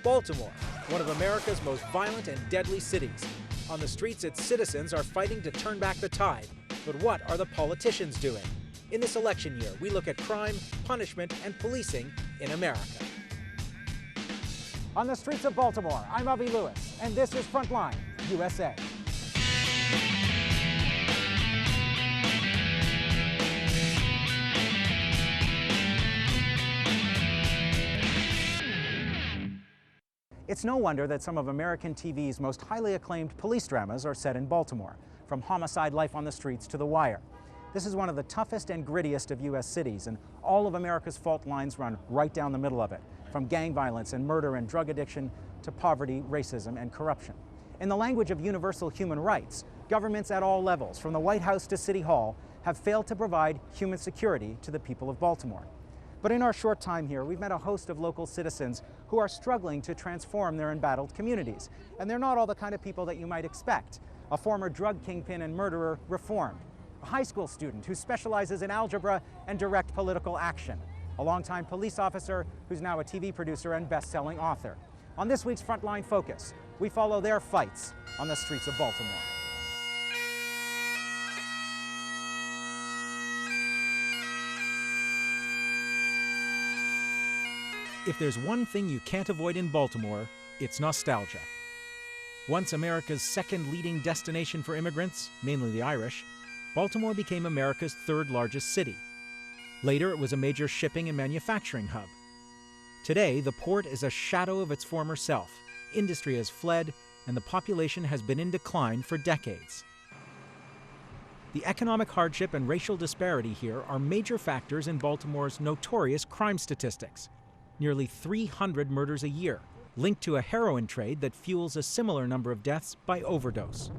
Baltimore, one of America's most violent and deadly cities. On the streets, its citizens are fighting to turn back the tide. But what are the politicians doing? In this election year, we look at crime, punishment, and policing in America. On the streets of Baltimore, I'm Avi Lewis, and this is Frontline USA. It's no wonder that some of American TV's most highly acclaimed police dramas are set in Baltimore, from Homicide: Life on the Streets to The Wire. This is one of the toughest and grittiest of U.S. cities, and all of America's fault lines run right down the middle of it, from gang violence and murder and drug addiction to poverty, racism, and corruption. In the language of universal human rights, governments at all levels, from the White House to City Hall, have failed to provide human security to the people of Baltimore. But in our short time here, we've met a host of local citizens who are struggling to transform their embattled communities. And they're not all the kind of people that you might expect. A former drug kingpin and murderer reformed. A high school student who specializes in algebra and direct political action. A longtime police officer who's now a TV producer and best-selling author. On this week's Frontline Focus, we follow their fights on the streets of Baltimore. If there's one thing you can't avoid in Baltimore, it's nostalgia. Once America's second leading destination for immigrants, mainly the Irish, Baltimore became America's third largest city. Later, it was a major shipping and manufacturing hub. Today, the port is a shadow of its former self. Industry has fled, and the population has been in decline for decades. The economic hardship and racial disparity here are major factors in Baltimore's notorious crime statistics. Nearly 300 murders a year, linked to a heroin trade that fuels a similar number of deaths by overdose.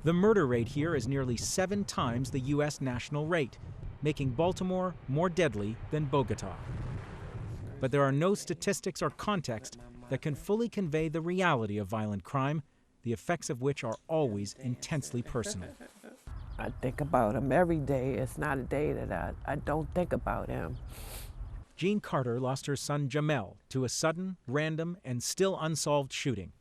The murder rate here is nearly 7 times the U.S. national rate, making Baltimore more deadly than Bogota. But there are no statistics or context that can fully convey the reality of violent crime, the effects of which are always intensely personal. I think about him every day. It's not a day that I don't think about him. Jean Carter lost her son Jamel to a sudden, random, and still unsolved shooting.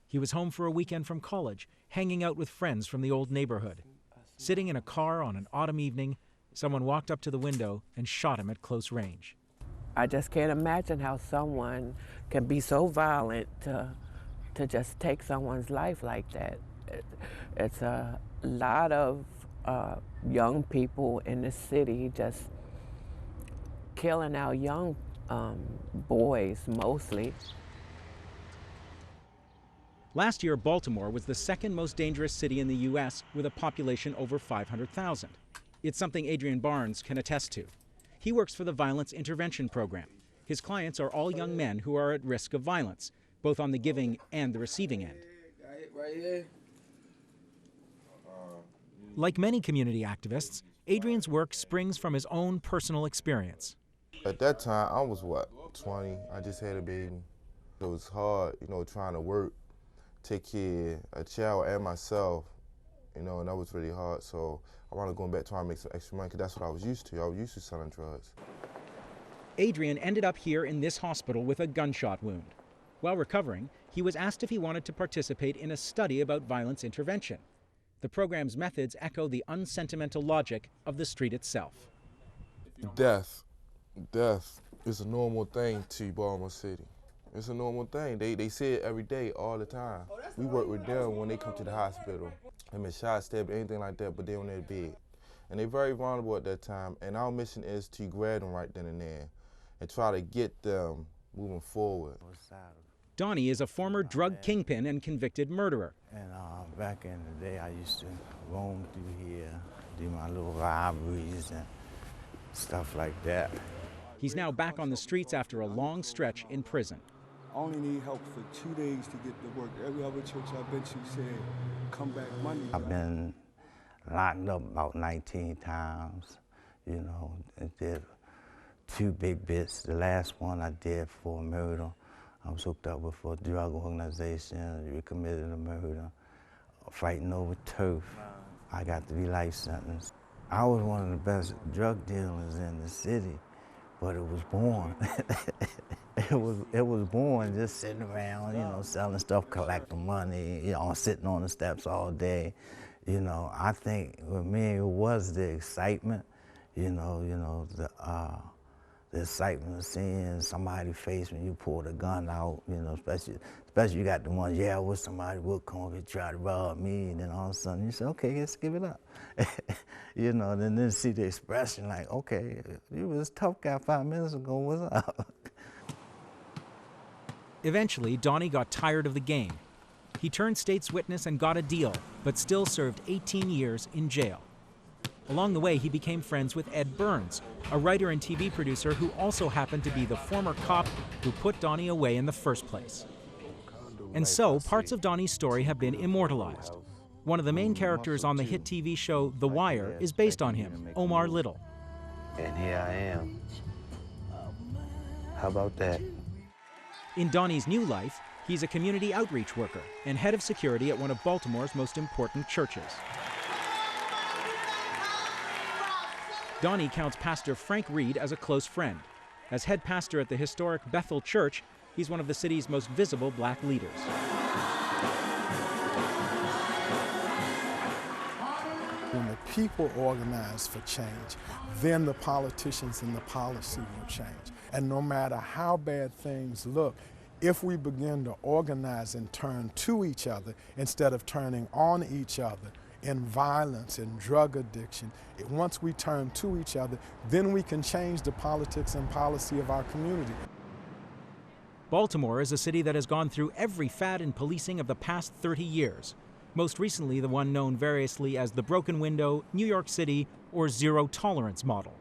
He was home for a weekend from college, hanging out with friends from the old neighborhood. Sitting in a car on an autumn evening, someone walked up to the window and shot him at close range. I just can't imagine how someone can be so violent to just take someone's life like that. It's a lot of young people in the city just killing our young boys, mostly. Last year, Baltimore was the second most dangerous city in the U.S. with a population over 500,000. It's something Adrian Barnes can attest to. He works for the Violence Intervention Program. His clients are all young men who are at risk of violence, both on the giving and the receiving end. Like many community activists, Adrian's work springs from his own personal experience. At that time, I was, 20? I just had a baby. It was hard, trying to work, take care of a child and myself, and that was really hard. So I wanted to go back trying to make some extra money because that's what I was used to. I was used to selling drugs. Adrian ended up here in this hospital with a gunshot wound. While recovering, he was asked if he wanted to participate in a study about violence intervention. The program's methods echo the unsentimental logic of the street itself. Death is a normal thing to Baltimore City. It's a normal thing. They say it every day, all the time. We work with them when they come to the hospital. They been shot, stabbed, anything like that, but they're on their bed. And they're very vulnerable at that time, and our mission is to grab them right then and there and try to get them moving forward. DONNIE is a former drug kingpin and convicted murderer. And back in the day, I used to roam through here, do my little robberies and stuff like that. He's now back on the streets after a long stretch in prison. I only need help for 2 days to get to work. Every other church I've been to said, come back Monday. I've been locked up about 19 times, I did 2 big bits. The last one I did for murder. I was hooked up with a drug organization, we committed a murder, fighting over turf. I got to be life sentenced. I was one of the best drug dealers in the city, but it was born. it was born just sitting around, you know, selling stuff, collecting money, you know, sitting on the steps all day. You know, I think with me it was the excitement, the excitement of seeing somebody's face when you pull the gun out, you know, especially you got the ones, yeah, I wish somebody would come over and try to rob me, and then all of a sudden you say, okay, let's give it up. You know, and then see the expression like, okay, you was a tough guy 5 minutes ago, what's up? Eventually, Donnie got tired of the game. He turned state's witness and got a deal, but still served 18 years in jail. Along the way, he became friends with Ed Burns, a writer and TV producer who also happened to be the former cop who put Donnie away in the first place. And so, parts of Donnie's story have been immortalized. One of the main characters on the hit TV show The Wire is based on him, Omar Little. And here I am. How about that? In Donnie's new life, he's a community outreach worker and head of security at one of Baltimore's most important churches. Donnie counts Pastor Frank Reed as a close friend. As head pastor at the historic Bethel Church, he's one of the city's most visible black leaders. When the people organize for change, then the politicians and the policy will change. And no matter how bad things look, if we begin to organize and turn to each other instead of turning on each other in violence and drug addiction, once we turn to each other, then we can change the politics and policy of our community. Baltimore is a city that has gone through every fad in policing of the past 30 years. Most recently, the one known variously as the broken window, New York City, or zero tolerance model.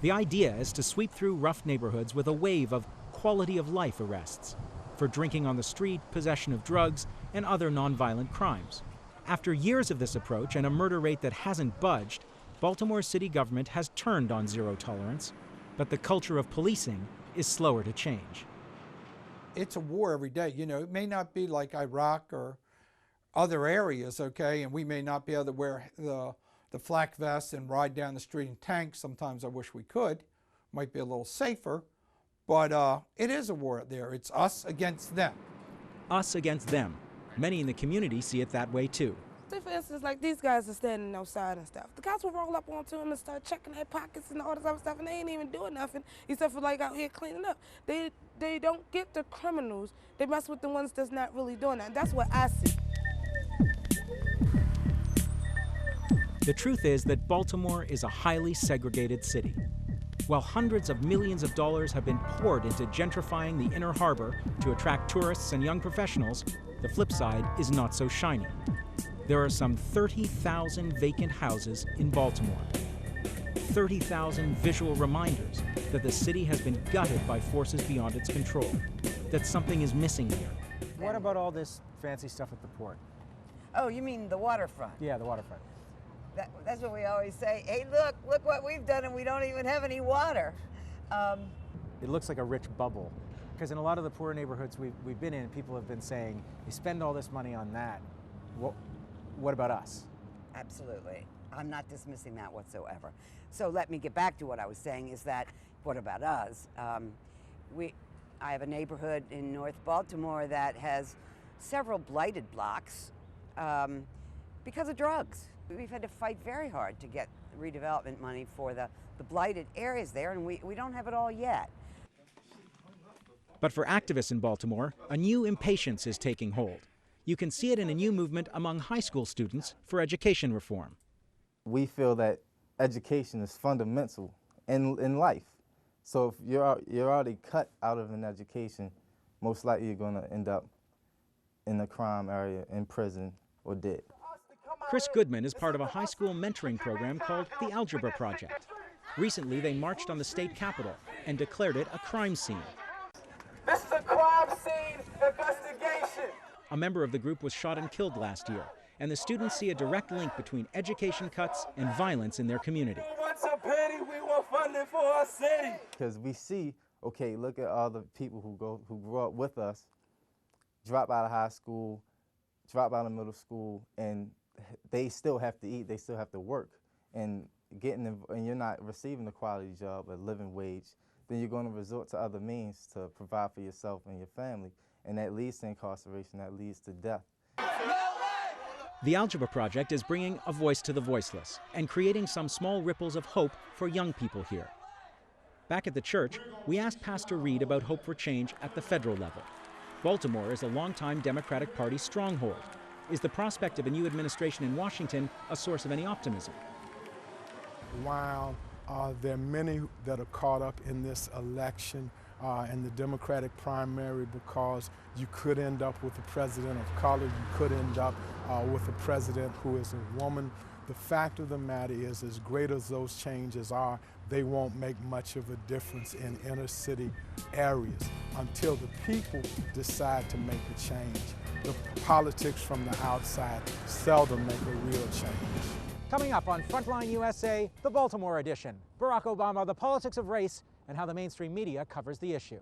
The idea is to sweep through rough neighborhoods with a wave of quality of life arrests for drinking on the street, possession of drugs, and other nonviolent crimes. After years of this approach and a murder rate that hasn't budged, Baltimore city government has turned on zero tolerance, but the culture of policing is slower to change. It's a war every day. You know, it may not be like Iraq or other areas, okay, and we may not be able to wear the flak vest and ride down the street in tanks. Sometimes I wish we could. Might be a little safer, but it is a war out there. It's us against them. Us against them. Many in the community see it that way too. Say for instance, like these guys are standing outside and stuff. The cops will roll up onto them and start checking their pockets and all this other stuff, and they ain't even doing nothing except for like out here cleaning up. They don't get the criminals. They mess with the ones that's not really doing that. And that's what I see. The truth is that Baltimore is a highly segregated city. While hundreds of millions of dollars have been poured into gentrifying the inner harbor to attract tourists and young professionals, the flip side is not so shiny. There are some 30,000 vacant houses in Baltimore. 30,000 visual reminders that the city has been gutted by forces beyond its control, that something is missing here. What about all this fancy stuff at the port? Oh, you mean the waterfront? Yeah, the waterfront. That's what we always say. Hey, look what we've done, and we don't even have any water. It looks like a rich bubble. Because in a lot of the poor neighborhoods we've been in, people have been saying, they spend all this money on that. What about us? Absolutely. I'm not dismissing that whatsoever. So let me get back to what I was saying, is that, what about us? I have a neighborhood in North Baltimore that has several blighted blocks because of drugs. We've had to fight very hard to get redevelopment money for the blighted areas there, and we don't have it all yet. But for activists in Baltimore, a new impatience is taking hold. You can see it in a new movement among high school students for education reform. We feel that education is fundamental in life. So if you're already cut out of an education, most likely you're going to end up in a crime area, in prison, or dead. Chris Goodman is part of a high school mentoring program called the ALGEBRA Project. Recently, they marched on the state capitol and declared it a crime scene. This is a crime scene investigation. A member of the group was shot and killed last year, and the students see a direct link between education cuts and violence in their community. We want your pity, we want funding for our city. Because we see, okay, look at all the people who grew up with us, drop out of high school, drop out of middle school, and they still have to eat, they still have to work, and you're not receiving a quality job, a living wage then you're going to resort to other means to provide for yourself and your family, and that leads to incarceration, that leads to death. The ALGEBRA project is bringing a voice to the voiceless and creating some small ripples of hope for young people here. Back at the church, we asked Pastor Reed about hope for change at the federal level. Baltimore is a longtime Democratic Party stronghold. Is the prospect of a new administration in Washington a source of any optimism? While there are many that are caught up in this election and the Democratic primary, because you could end up with a president of color, you could end up with a president who is a woman. The fact of the matter is, as great as those changes are, they won't make much of a difference in inner city areas until the people decide to make a change. The politics from the outside seldom make a real change. Coming up on Frontline USA, the Baltimore edition, Barack Obama, the politics of race, and how the mainstream media covers the issue.